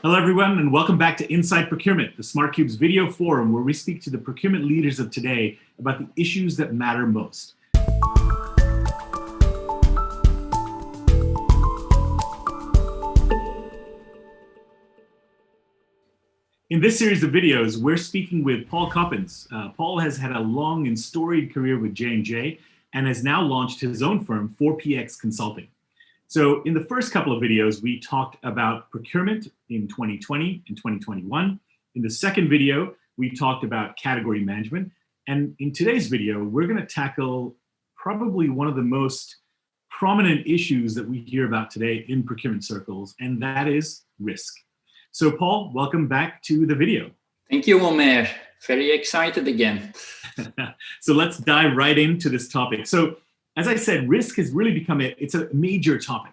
Hello, everyone, and welcome back to Inside Procurement, the SmartCube's video forum where we speak to the procurement leaders of today about the issues that matter most. In this series of videos, we're speaking with Paul Coppens. Paul has had a long and storied career with J&J and has now launched his own firm, 4PX Consulting. So in the first couple of videos, we talked about procurement in 2020 and 2021. In the second video, we talked about category management. And in today's video, we're going to tackle probably one of the most prominent issues that we hear about today in procurement circles, and that is risk. So Paul, welcome back to the video. Thank you, Omer. Very excited again. So let's dive right into this topic. So as I said, risk has really become it's a major topic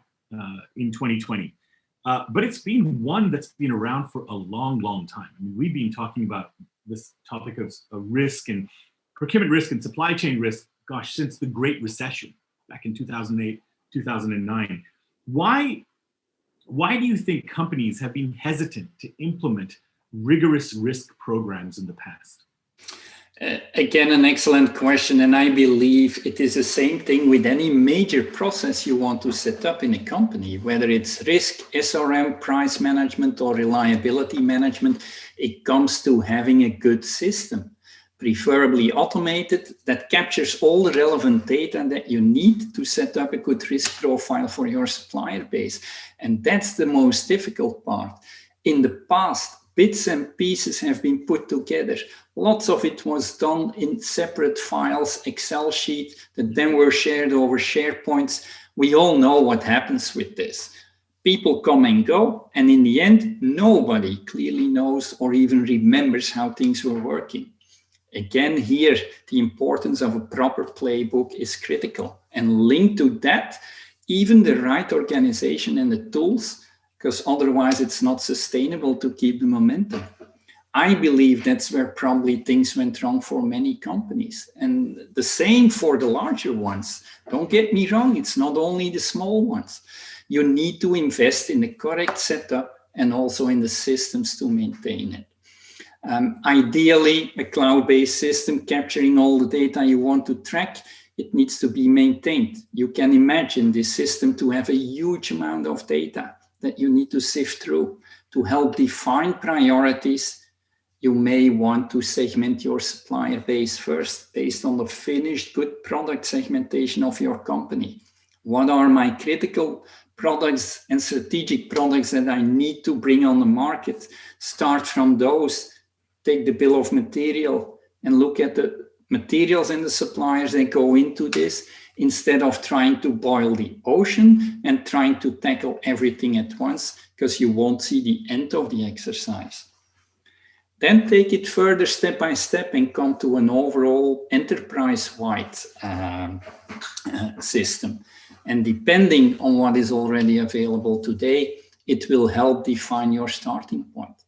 in 2020, but it's been one that's been around for a long, long time. I mean, we've been talking about this topic of risk and procurement risk and supply chain risk, gosh, since the Great Recession back in 2008, 2009. Why do you think companies have been hesitant to implement rigorous risk programs in the past? Again, an excellent question, and I believe it is the same thing with any major process you want to set up in a company, whether it's risk, SRM, price management, or reliability management. It comes to having a good system, preferably automated, that captures all the relevant data that you need to set up a good risk profile for your supplier base. And that's the most difficult part. In the past, bits and pieces have been put together. Lots of it was done in separate files, Excel sheets that then were shared over SharePoints. We all know what happens with this. People come and go, and in the end, nobody clearly knows or even remembers how things were working. Again, here, the importance of a proper playbook is critical. And linked to that, even the right organization and the tools, because otherwise it's not sustainable to keep the momentum. I believe that's where probably things went wrong for many companies. And the same for the larger ones. Don't get me wrong, it's not only the small ones. You need to invest in the correct setup and also in the systems to maintain it. Ideally, a cloud-based system capturing all the data you want to track, it needs to be maintained. You can imagine this system to have a huge amount of data that you need to sift through. To help define priorities, you may want to segment your supplier base first based on the finished good product segmentation of your company. What are my critical products and strategic products that I need to bring on the market? Start from those, take the bill of material and look at the materials and the suppliers that go into this, instead of trying to boil the ocean and trying to tackle everything at once, because you won't see the end of the exercise. Then take it further step by step and come to an overall enterprise-wide system. And depending on what is already available today, it will help define your starting point.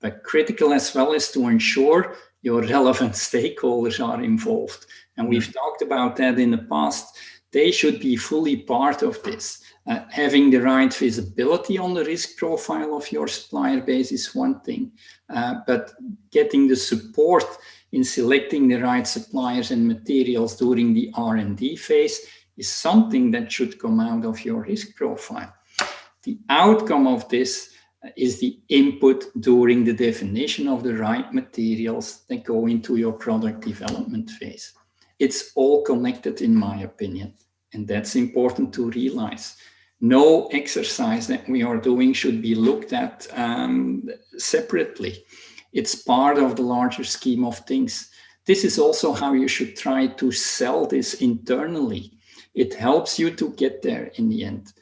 But critical as well is to ensure your relevant stakeholders are involved. And we've talked about that in the past. They should be fully part of this. Having the right visibility on the risk profile of your supplier base is one thing, but getting the support in selecting the right suppliers and materials during the R&D phase is something that should come out of your risk profile. The outcome of this is the input during the definition of the right materials that go into your product development phase. It's all connected, in my opinion, and that's important to realize. No exercise that we are doing should be looked at separately. It's part of the larger scheme of things. This is also how you should try to sell this internally. It helps you to get there in the end.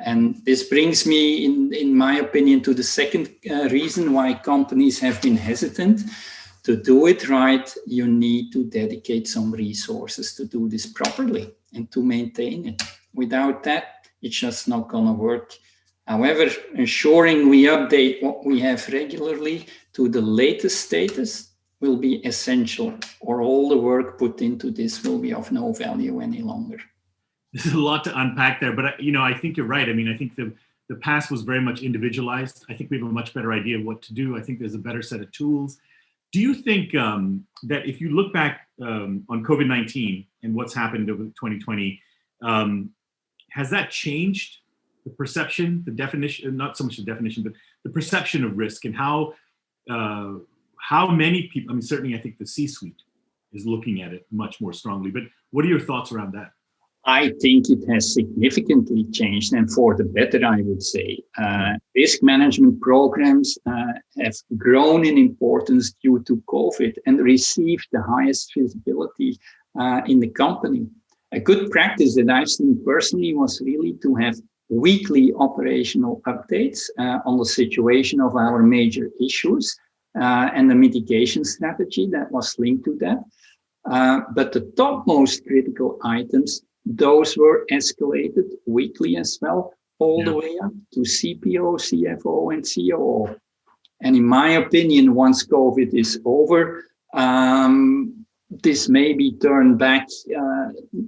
And this brings me, in my opinion, to the second reason why companies have been hesitant. To do it right, you need to dedicate some resources to do this properly and to maintain it. Without that, it's just not going to work. However, ensuring we update what we have regularly to the latest status will be essential, or all the work put into this will be of no value any longer. There's a lot to unpack there, but I think you're right. I mean, I think the the past was very much individualized. I think we have a much better idea of what to do. I think there's a better set of tools. Do you think that if you look back on COVID-19 and what's happened over 2020, has that changed the perception, the definition, not so much the definition, but the perception of risk, and how many people, I mean, certainly I think the C-suite is looking at it much more strongly, but what are your thoughts around that? I think it has significantly changed, and for the better, I would say. Risk management programs have grown in importance due to COVID and received the highest visibility in the company. A good practice that I've seen personally was really to have weekly operational updates on the situation of our major issues and the mitigation strategy that was linked to that. But the topmost critical items, those were escalated weekly as well, all the way up to CPO, CFO, and COO. And in my opinion, once COVID is over, this may be turned back,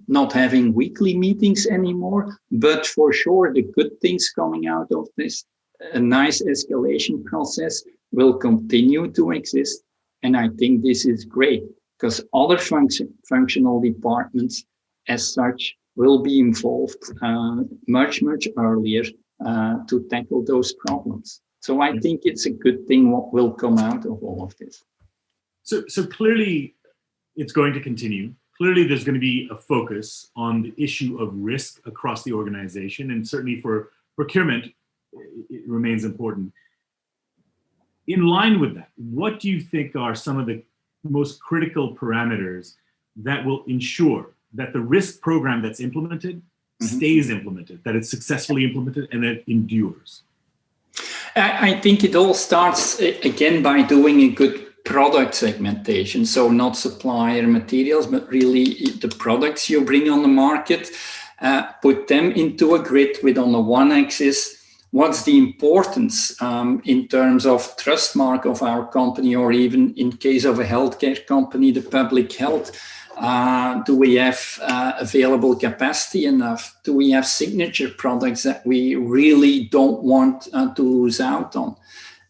not having weekly meetings anymore, but for sure, the good things coming out of this, a nice escalation process will continue to exist. And I think this is great because other functional departments as such will be involved much earlier to tackle those problems. So I think it's a good thing what will come out of all of this. So clearly it's going to continue. Clearly there's going to be a focus on the issue of risk across the organization, and certainly for procurement, it remains important. In line with that, what do you think are some of the most critical parameters that will ensure that the risk program that's implemented stays implemented, that it's successfully implemented and that it endures? I think it all starts again by doing a good product segmentation. So not supplier materials, but really the products you bring on the market, put them into a grid with on the one axis, what's the importance in terms of trust mark of our company, or even in case of a healthcare company, the public health. Do we have available capacity enough? Do we have signature products that we really don't want to lose out on?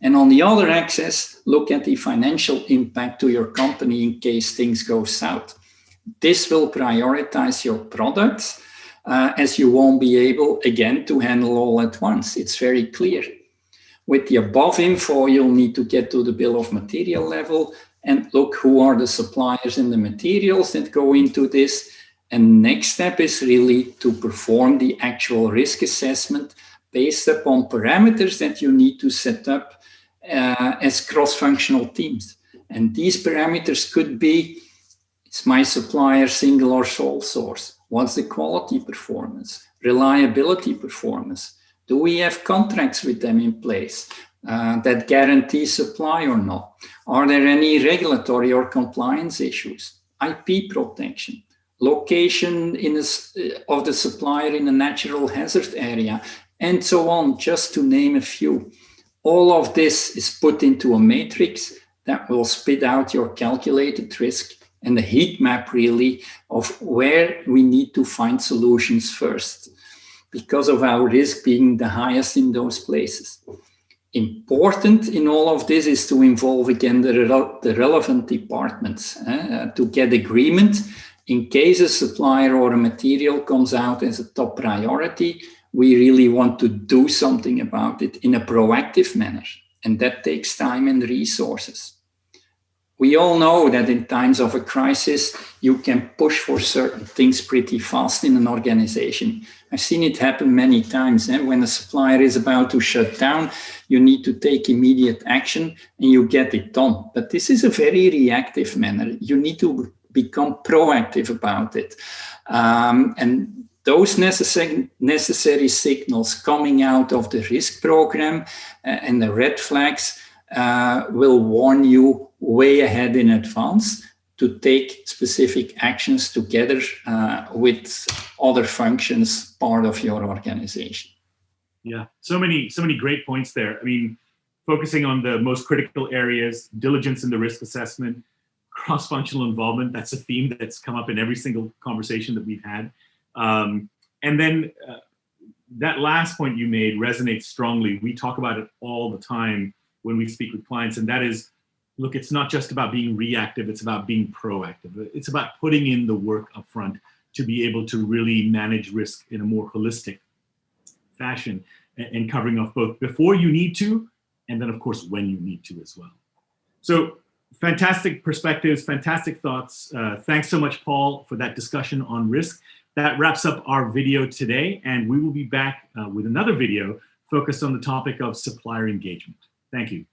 And on the other axis, look at the financial impact to your company in case things go south. This will prioritize your products as you won't be able, again, to handle all at once. It's very clear. With the above info, you'll need to get to the bill of material level and look who are the suppliers and the materials that go into this. And next step is really to perform the actual risk assessment based upon parameters that you need to set up as cross-functional teams. And these parameters could be, is my supplier single or sole source? What's the quality performance? Reliability performance? Do we have contracts with them in place that guarantee supply or not? Are there any regulatory or compliance issues? IP protection, location of the supplier in a natural hazard area, and so on, just to name a few. All of this is put into a matrix that will spit out your calculated risk and the heat map really of where we need to find solutions first, because of our risk being the highest in those places. Important in all of this is to involve again the relevant departments to get agreement in case a supplier or a material comes out as a top priority. We really want to do something about it in a proactive manner, and that takes time and resources. We all know that in times of a crisis, you can push for certain things pretty fast in an organization. I've seen it happen many times. When a supplier is about to shut down, you need to take immediate action and you get it done. But this is a very reactive manner. You need to become proactive about it. And those necessary signals coming out of the risk program and the red flags will warn you way ahead in advance to take specific actions together with other functions part of your organization. Yeah, so many great points there. I mean, focusing on the most critical areas, diligence in the risk assessment, cross-functional involvement, that's a theme that's come up in every single conversation that we've had. And then that last point you made resonates strongly. We talk about it all the time when we speak with clients, and that is, look, it's not just about being reactive, it's about being proactive. It's about putting in the work up front to be able to really manage risk in a more holistic fashion and covering off both before you need to, and then of course when you need to as well. So fantastic perspectives, fantastic thoughts. Thanks so much, Paul, for that discussion on risk. That wraps up our video today, and we will be back with another video focused on the topic of supplier engagement. Thank you.